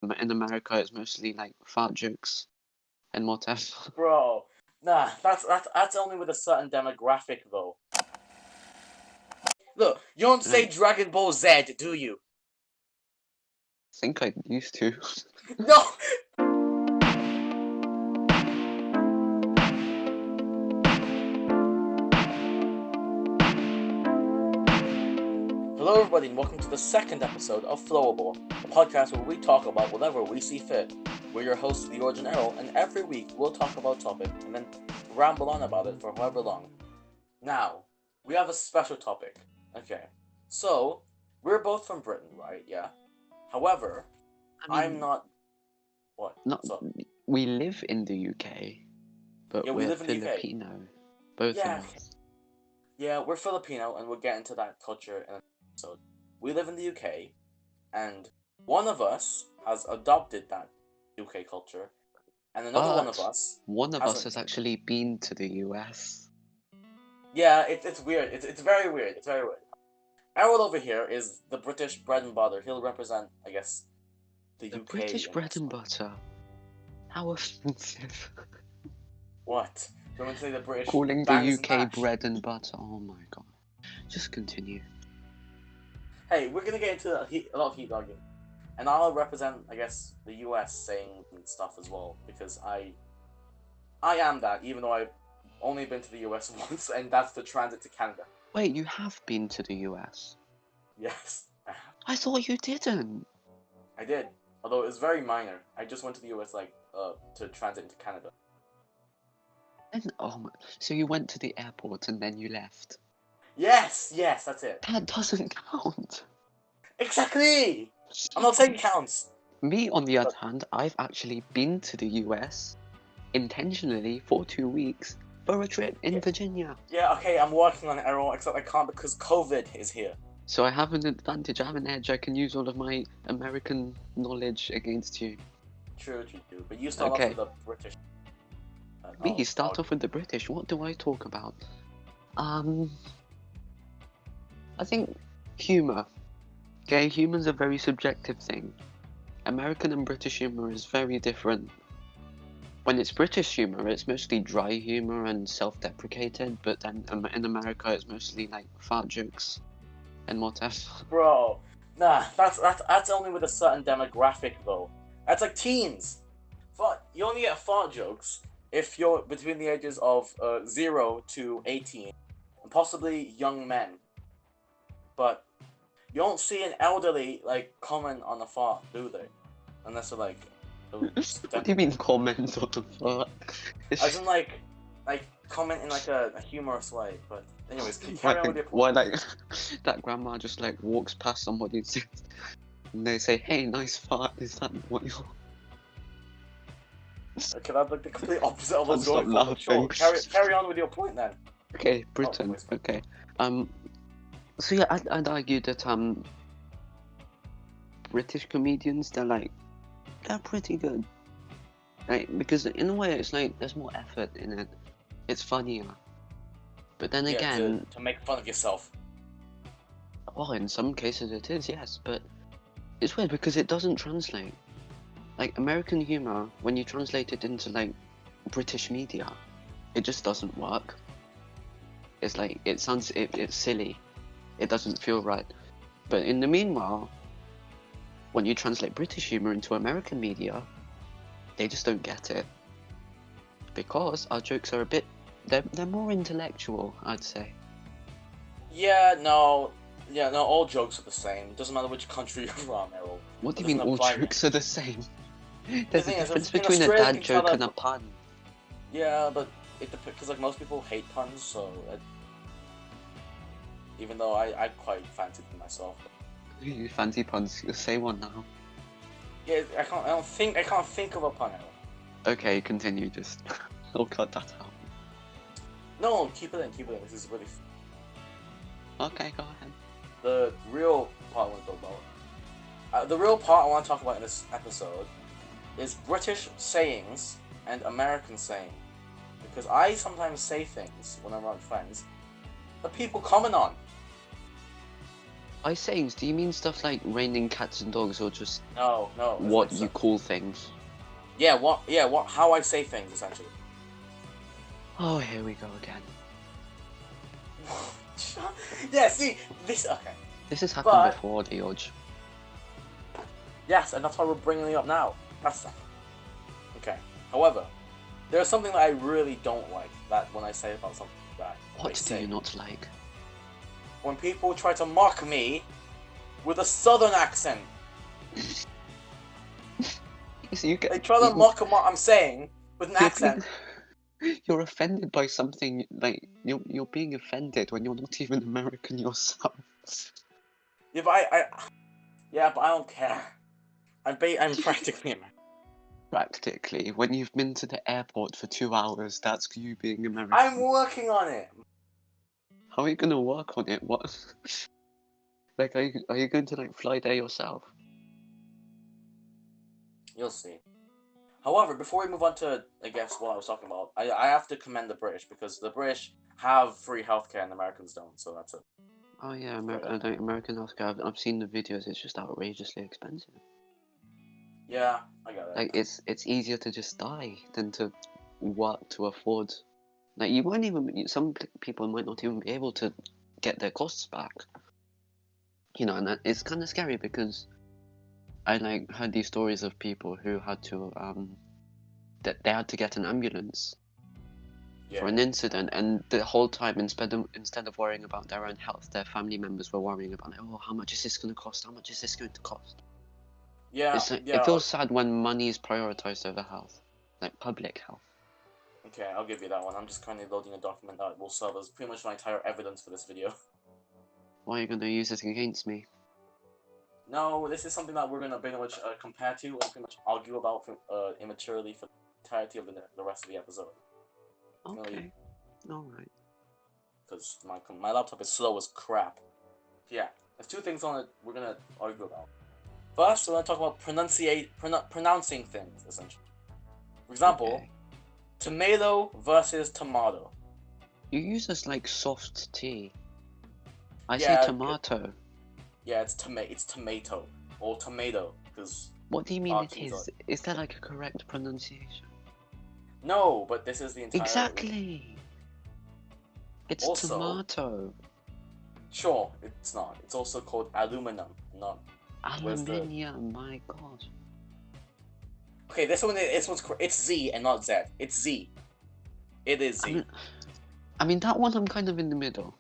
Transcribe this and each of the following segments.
In America, it's mostly like fart jokes and whatever. Bro, nah, that's only with a certain demographic though. Look, you don't say Like, Dragon Ball Z, do you? I think I used to. No! Hello everybody and welcome to the second episode of Flowable, a podcast where we talk about whatever we see fit. We're your hosts, Leorge and Erol, and every week we'll talk about a topic and then ramble on about it for however long. Now, we have a special topic. Okay, so, we're both from Britain, right? Yeah. However, I'm not... What? Not. So, We live in the UK, but yeah, we we're live in the UK. Filipino. Both Yeah, of us. yeah, we're Filipino and we'll get into that culture in an episode. We live in the UK, and one of us has adopted that UK culture, and another one of But us one of us hasn't. has actually been to the US. Yeah, it's weird. It's very weird. It's very weird. Errol over here is the British bread and butter. He'll represent, I guess, the The UK. British in bread this and one. butter. How offensive. What? Do you want me to say the British Calling the bangs and UK mash? bread and butter. Oh my god. Just continue. Hey, we're gonna get into a lot of heat arguing, and I'll represent, I guess, the US saying stuff as well because I am that, even though I've only been to the US once, and that's the transit to Canada. Wait, you have been to the US? Yes, I have. I thought you didn't. I did, although it was very minor. I just went to the US to transit into Canada. Then, so you went to the airport and then you left. Yes, that's it. That doesn't count. Exactly. I'm not saying it counts. Me, on the other hand, I've actually been to the US intentionally for 2 weeks for a trip in Virginia. Yeah, okay, I'm working on it, Errol, except I can't because COVID is here. So I have an advantage, I have an edge, I can use all of my American knowledge against you. True. But you start off with the British. Me, start off with the British. What do I talk about? I think humour. Okay, humour's a very subjective thing. American and British humour is very different. When it's British humour, it's mostly dry humour and self-deprecated, but then in America it's mostly like fart jokes and whatever. Bro, nah, that's only with a certain demographic though. That's like teens. You only get fart jokes if you're between the ages of 0 to 18, and possibly young men. But you don't see an elderly like comment on a fart, do they? Unless they're like. What do you mean comment on the fart? As in like comment in like a humorous way. But anyways, carry on with your point. Why like that grandma just like walks past somebody and they say, "Hey, nice fart." Is that what you're? Okay, that's like the complete opposite of what's Can't going stop for. Sure, carry on with your point then. Okay, Britain. Okay. So yeah, I'd argue that British comedians they're pretty good. Like, because in a way it's like there's more effort in it. It's funnier. But then again, to make fun of yourself. well, in some cases it is, yes, but it's weird because it doesn't translate. Like American humor, when you translate it into like British media, it just doesn't work. It's like it's silly. It doesn't feel right. But in the meanwhile, when you translate British humor into American media, they just don't get it. Because our jokes are they're more intellectual, I'd say. No, all jokes are the same. It doesn't matter which country you're from, Errol. What do you mean all jokes are the same? There's a thing is, difference in between a Australia, dad you can tell joke and that- a pun. Yeah, but it depends, because like most people hate puns, so even though I quite fancy them myself. You fancy puns? Say one now. Yeah, I can't think of a pun, Errol. Okay, continue. Just I'll cut that out. No, keep it in. This is really. Okay, go ahead. The real part I want to talk about. The real part I want to talk about in this episode is British sayings and American saying, because I sometimes say things when I'm around friends that people comment on. By sayings, do you mean stuff like raining cats and dogs, or just No, what it's you call things? how I say things essentially. Oh, here we go again. Yeah, see this. Okay. This has happened But- before, Leorge. Yes, and that's why we're bringing it up now. That's okay. However, there's something that I really don't like that when I say about something that I What do say. you not like? When people try to mock me with a southern accent. So you get, They try to mock what I'm saying with an you're accent. you're offended by something, like, you're being offended when you're not even American yourself. Yeah, but I don't care. I'm practically American. Practically, when you've been to the airport for 2 hours, that's you being American. I'm working on it. How are you gonna work on it? What? Like, are you going to, like, fly there yourself? You'll see. However, before we move on to, I guess, what I was talking about, I have to commend the British because the British have free healthcare and Americans don't, so that's it. Oh yeah, American healthcare. I've seen the videos. It's just outrageously expensive. Yeah, I got it. Like, it's easier to just die than to work to afford. Like, you won't even. Some people might not even be able to get their costs back. You know, and it's kind of scary because I like heard these stories of people who had to that they had to get an ambulance for an incident, and the whole time instead of worrying about their own health, their family members were worrying about, like, oh, how much is this going to cost? How much is this going to cost? Yeah, It's like, it feels sad when money is prioritized over health, like public health. Okay, I'll give you that one. I'm just currently loading a document that will serve as pretty much my entire evidence for this video. Why are you going to use it against me? No, this is something that we're going to pretty much compare to and pretty much argue about immaturely for the entirety of the rest of the episode. Okay, alright. Because my laptop is slow as crap. Yeah, there's two things on it we're going to argue about. First, we're going to talk about pronouncing things, essentially. For example, Okay. tomato versus tomato. You use this like soft T. I Yeah, say tomato. Yeah, it's tomato or tomato because What do you mean our it T's is? Is there like a correct pronunciation? no, but this is the entire Exactly. It's Also- tomato. Sure, it's not. It's also called aluminum, not. Where's the- Aluminium. My God. Okay, this one's it's Z and not Z. It's Z. It is Z. I mean that one. I'm kind of in the middle.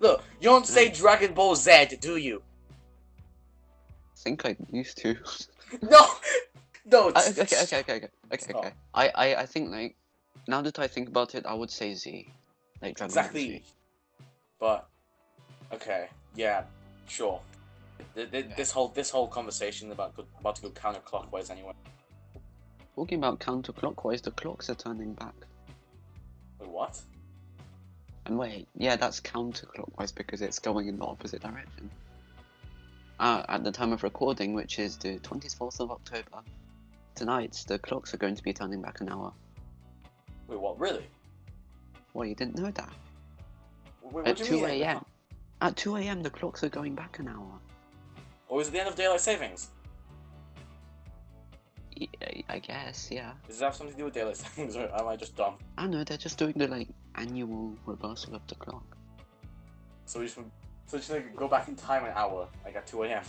Look, you don't say Dragon Ball Z, do you? I think I used to. No, no. Okay. I think, like, now that I think about it, I would say Z. Like Dragon Ball Exactly. Z. But okay, yeah, sure. This whole conversation about to go counterclockwise anyway. Talking about counterclockwise, the clocks are turning back. Wait, what? And wait, yeah, that's counterclockwise because it's going in the opposite direction. At the time of recording, which is the 24th of October, tonight, the clocks are going to be turning back an hour. Wait, what? Really? Well, you didn't know that? What At do you 2 mean? a.m. At 2 a.m. the clocks are going back an hour. Or is it the end of daylight savings? I guess, yeah. Does that have something to do with daylight savings, or am I just dumb? I don't know, they're just doing the, like, annual reversal of the clock. So we just like, go back in time an hour, like at 2 a.m.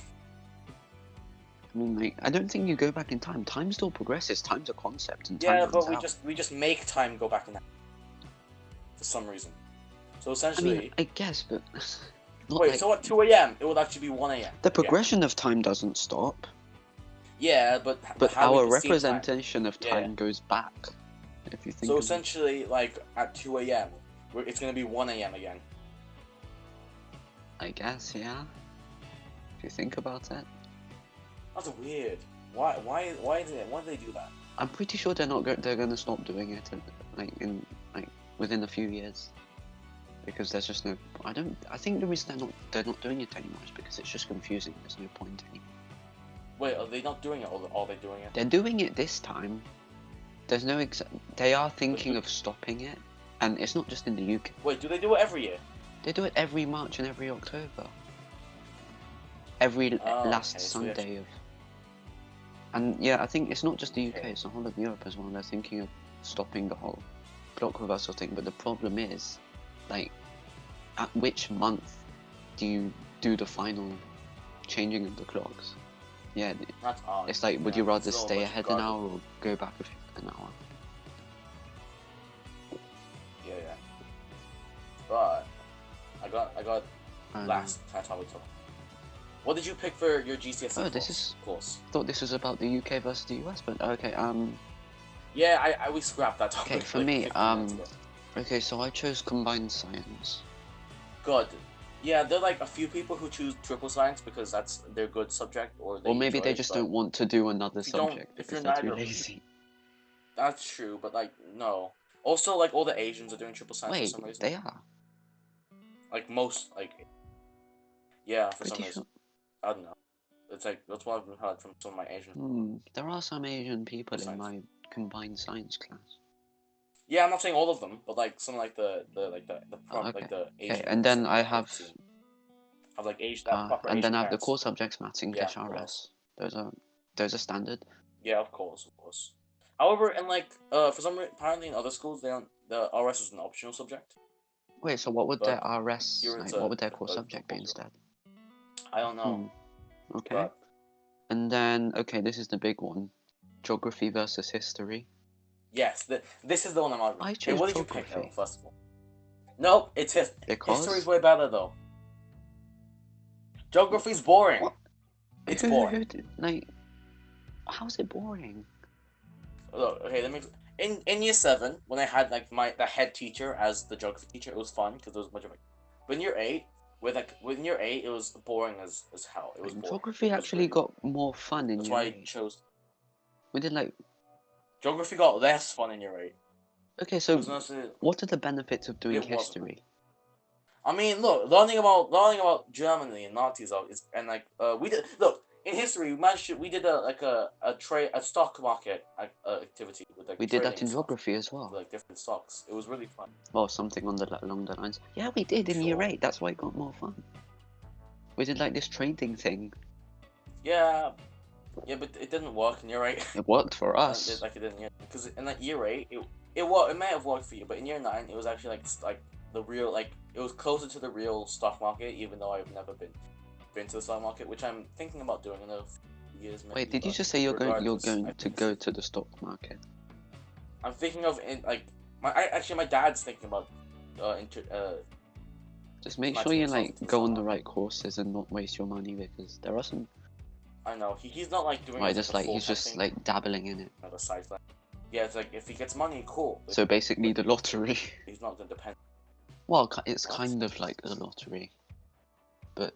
I mean, like, I don't think you go back in time. Time still progresses. Time's a concept, and time Yeah, runs but out. we just make time go back in for some reason. So I essentially, mean, I guess, but not wait. like, So at 2 a.m. it would actually be 1 a.m. the progression of time doesn't stop, Yeah, but how we our perceive representation of Yeah. time goes back. If you think. So of it. essentially, like at 2 a.m., it's gonna be 1 a.m. again. I guess, yeah. If you think about it, That's weird. Why is it? Why do they do that? I'm pretty sure they're not. They're going to stop doing it, within a few years, because there's just no. I think the reason they're not doing it anymore is because it's just confusing. There's no point anymore. Wait, are they not doing it, or are they doing it? They're doing it this time. There's no They are thinking of stopping it, and it's not just in the UK. Wait, do they do it every year? They do it every March and every October. every Oh, last okay, so we Sunday actually- of. And yeah, I think it's not just the UK; Okay. it's the whole of Europe as well. They're thinking of stopping the whole clock reversal thing, but the problem is, like, at which month do you do the final changing of the clocks? Yeah, That's odd. it's like, would Yeah, you rather still a stay bunch of ahead an garbage. hour or go back an hour? Yeah, yeah. But I got last kind of topic. What did you pick for your GCSE Oh, this course? I thought this was about the UK versus the US, but okay. Yeah, we scrapped that topic. Okay, for like me, 15 minutes ago. okay, so I chose combined science. Good. Yeah, there are like a few people who choose triple science because that's their good subject, or they Or maybe enjoy they it, just but don't want to do another if you don't- subject if because you're they're too neither- lazy. That's true, but like no. Also, like all the Asians are doing triple science for Wait, some reason. they are? Like most, yeah, for some Pretty reason. sure. I don't know. It's like that's what I've heard from some of my Asian. There are some Asian people in Science. my combined science class. Yeah, I'm not saying all of them, but like some like the Okay. like the Asian. Okay, and then I I've have, seen. Have like Asian that proper and Asian then I have the parents. core subjects, maths, English, Yeah, what RS. Those are standard. Yeah, of course. However, and like for some reason, apparently in other schools they don't. The RS is an optional subject. Wait, so what would But their RS, here it's what would their a core subject be compulsory. instead? I don't know. Okay. But And then, okay, this is the big one. Geography versus history. yes, this is the one I'm arguing. I Hey, chose what did you pick, geography. Erol, first of all? Nope, it's Because? history's way better though. Geography's boring. What? It's Who boring. like, how's it boring? Look, okay, let me. In year 7, when I had like the head teacher as the geography teacher, it was fun because there was a bunch of like. But in year 8, with year 8, it was boring as hell. It was boring. Geography It was actually really got more fun in That's year why 8. I chose. We did like, Geography got less fun in year 8. okay, It so was honestly, what are the benefits of doing it wasn't. history? I mean, look, learning about Germany and Nazis is and like we did look in history. We did a stock market activity with like We did that trading in stuff, geography as well. like different stocks. It was really fun. Well, something along the lines. Yeah, we did in year Sure. 8. That's why it got more fun. We did like this trading thing. Yeah, but it didn't work in year 8. It worked for us. It didn't because in like year 8 it may have worked for you, but in year 9 it was actually like the real it was closer to the real stock market, even though I've never been to the stock market, which I'm thinking about doing in a few years. Maybe, Wait, did you but just say you're going regardless, to go to the stock market? I'm thinking of my dad's thinking about Just make Matching sure you himself like to the go on stock the right courses and not waste your money, because there are some. I know he's not like doing Right, it just as a like he's full-time just thing, like dabbling in it. not a side thing. Yeah, it's like if he gets money, cool. So basically, the lottery. He's not gonna depend. Well, it's What? kind of like the lottery, but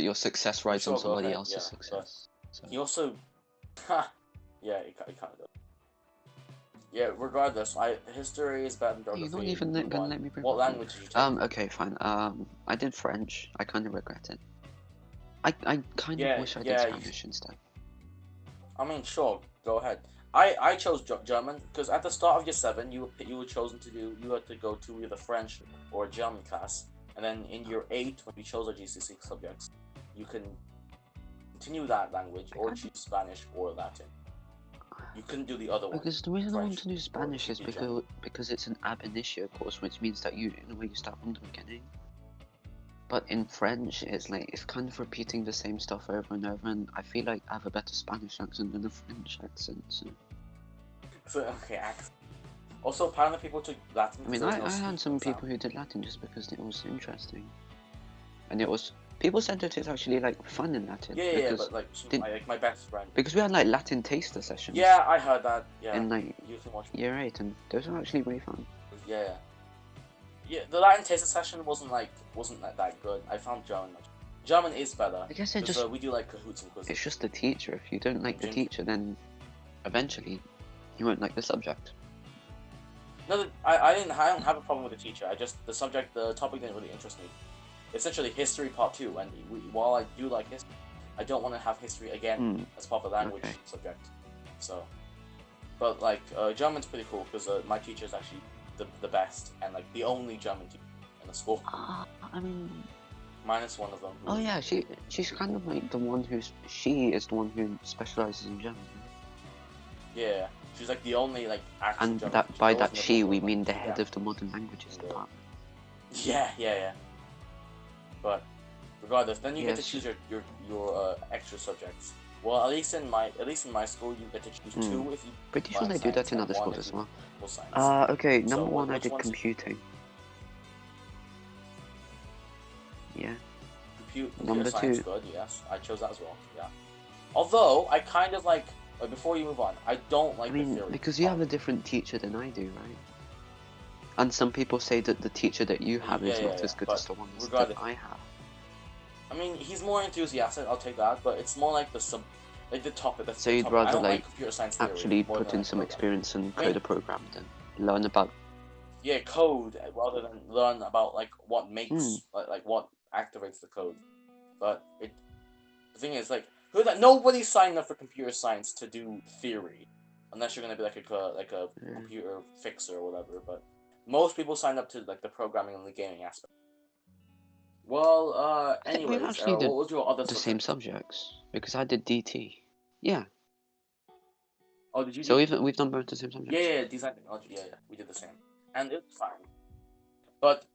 your success rides Sure, on go somebody ahead, else's yeah, success. So. He also, yeah, it kind of does. Yeah, regardless, history is better than Hey, geography. you're not even Move gonna on. let me bring What it up. language did you take? Okay, fine. I did French. I kind of regret it. I kind Yeah, of wish I did yeah, Spanish instead. I mean, sure, go ahead. I chose German because at the start of year 7, you were chosen to you had to go to either French or German class, and then in year 8, when we chose our GCSE subjects, you can continue that language or choose Spanish or Latin. You couldn't do the other one. Because the reason I want French to do Spanish or is German. because it's an ab initio course, which means that you in a way you start from the beginning. But in French, it's like it's kind of repeating the same stuff over and over, and I feel like I have a better Spanish accent than a French accent. So Okay, accent. Also, apparently people took Latin. I mean, I had some people who did Latin just because it was interesting, and it was people said that it's actually like fun in Latin. Yeah, but like my best friend. Because we had like Latin taster sessions. Yeah, I heard that. Yeah. In like you can watch year 8, and those were actually really fun. Yeah. Yeah, the Latin taster session wasn't that good. I found German is better. I guess it just we do like Kahoots and quizzes. it's just the teacher. If you don't like the teacher, then eventually you won't like the subject. No, I don't have a problem with the teacher. The topic didn't really interest me. Essentially, history part 2, and while I do like history, I don't want to have history again as part of the language subject. So, but like German's pretty cool because my teacher is actually the best and like the only German teacher in the school. I mean, minus one of them. Oh yeah, she's kind of like the one she is the one who specializes in German. Yeah, she's like the only like actual And German that teacher. by There that wasn't she everyone we like, mean the yeah. head of the modern languages Yeah. department. Yeah. But regardless, then you get to Yes. choose your extra subjects. Well, at least in my school, you get to choose two if you. Pretty sure they do that in other schools as well. Science. Okay, So number one I which did ones- computing. Yeah. Computer Number science, two. good. Yes, I chose that as well. Yeah. Although I kind of like. Before you move on, I don't like I mean, the theory. because you have a different teacher than I do, right? And some people say that the teacher that you have is not as good as the one that I have. I mean, he's more enthusiastic. I'll take that, but it's more like the topic. That's So the you'd topic. I rather don't like computer science theory actually more put than in like some programming. experience and code a program than learn about. Yeah, code rather than learn about like what makes like what activates the code. But the thing is like nobody signed up for computer science to do theory, unless you're gonna be like a computer fixer or whatever. But most people signed up to like the programming and the gaming aspect. Well, I think we anyways, actually what did was your other the subject? same subjects because I did DT. Yeah. Oh, did you? So we've done both the same subjects. Yeah, design technology. Yeah, we did the same, and it's fine. But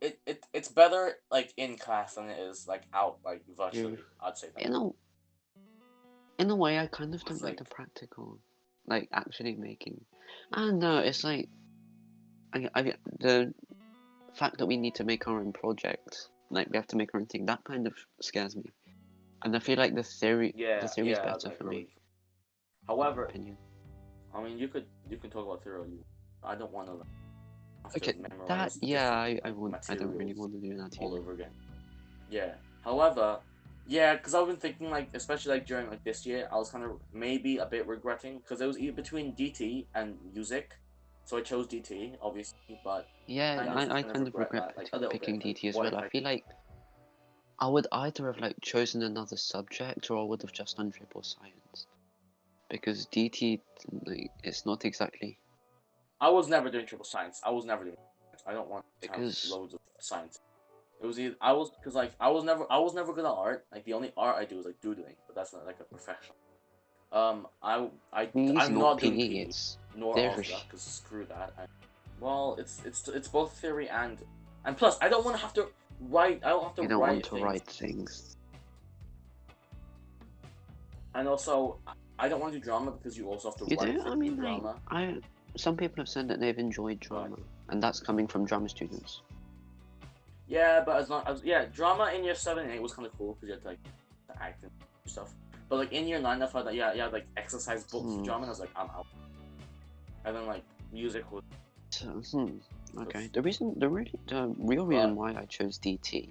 it's better like in class than it is like out like virtually. I'd say that. In a way, I kind of don't like the practical, like actually making. I don't know. It's like the fact that we need to make our own project, like we have to make our own thing. That kind of scares me, and I feel like the theory is better for me. However, opinion. I mean, you can talk about theory. I don't want to. Okay, that I don't really want to do that all over again. Yeah. However, yeah, because I've been thinking like, especially like during like this year, I was kind of maybe a bit regretting because it was either between DT and music, so I chose DT obviously, but yeah, I kind of regret picking DT as well. I feel like I would either have like chosen another subject or I would have just done triple science because DT like it's not exactly. I was never doing triple science. I was never doing. I don't want to have loads of science. It was either I was never good at art. Like the only art I do is like doodling, but that's not like a professional. I'm not doing PE. It's nor Oscar because screw that. Well, it's both theory and plus I don't want to have to write. I don't have to. You don't want to write things. And also, I don't want to do drama because you also have to write. I mean, drama. Some people have said that they've enjoyed drama, and that's coming from drama students. Yeah, but as long as drama in year 7 and 8 was kind of cool because you had to like to act and stuff. But like in year 9, I thought that like exercise books for drama, and I was like, I'm out. And then like music was. Okay. The real reason why I chose DT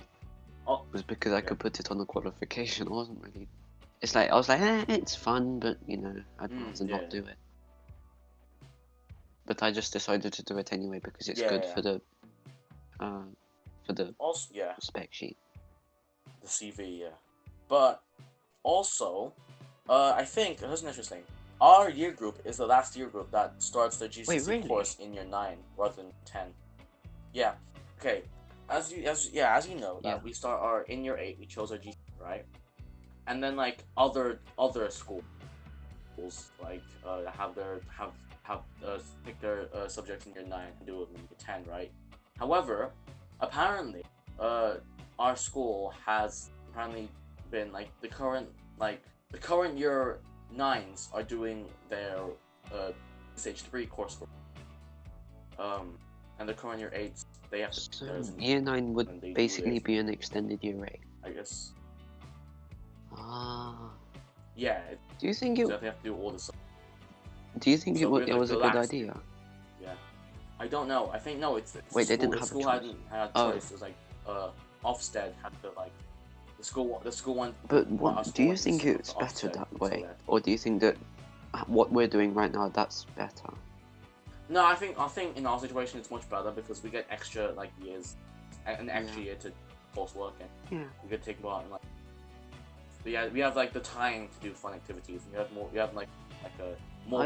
was because I could put it on the qualification. I wasn't really. It's like I was like, it's fun, but I'd rather not do it. But I just decided to do it anyway because it's good for the spec sheet. The CV, yeah. But also, I think here's an interesting. Our year group is the last year group that starts the GCSE course in year 9 rather than 10. Yeah. Okay. As you know, that we start our in year 8. We chose our GCSE, right? And then like other schools like pick their subjects in year 9 and do it in year 10, right? However, apparently, our school has been like the current year 9s are doing their stage 3 coursework. And the current year 8s they have to. So year 9 would basically be an extended year 8. I guess. Yeah. Do you think they have to do all the stuff. Do you think it was a good idea? Yeah. I don't know. I think no. It's wait. They didn't have school a choice. Had a choice. It was like Ofsted had to like the school one. But do you think it's better that way, or do you think that what we're doing right now that's better? No, I think in our situation it's much better because we get extra like years, an extra year to coursework and we could take part in like. But we have like the time to do fun activities. We have more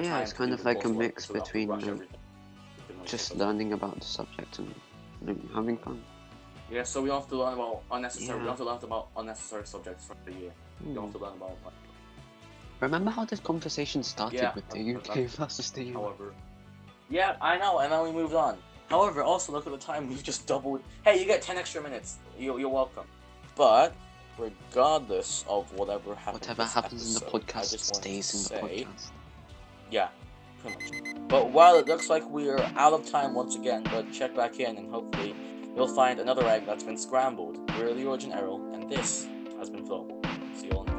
time. It's kind of like a mix between just learning about the subject and having fun. Yeah, so we don't have to learn about unnecessary. We Yeah. don't have to learn about unnecessary subjects for the year. We don't have to learn about. Remember how this conversation started Yeah, with the UK versus the US? However, yeah, I know, and then we moved on. However, also look at the time. We've just doubled. Hey, you get 10 extra minutes. You're welcome. But regardless of whatever happens, Whatever this happens in the episode, I podcast just wanted stays to in the say, podcast. yeah, pretty much. But while it looks like we're out of time once again, but check back in and hopefully you'll find another egg that's been scrambled. We're Leorge and Erol, and this has been Flowable. See you all next time.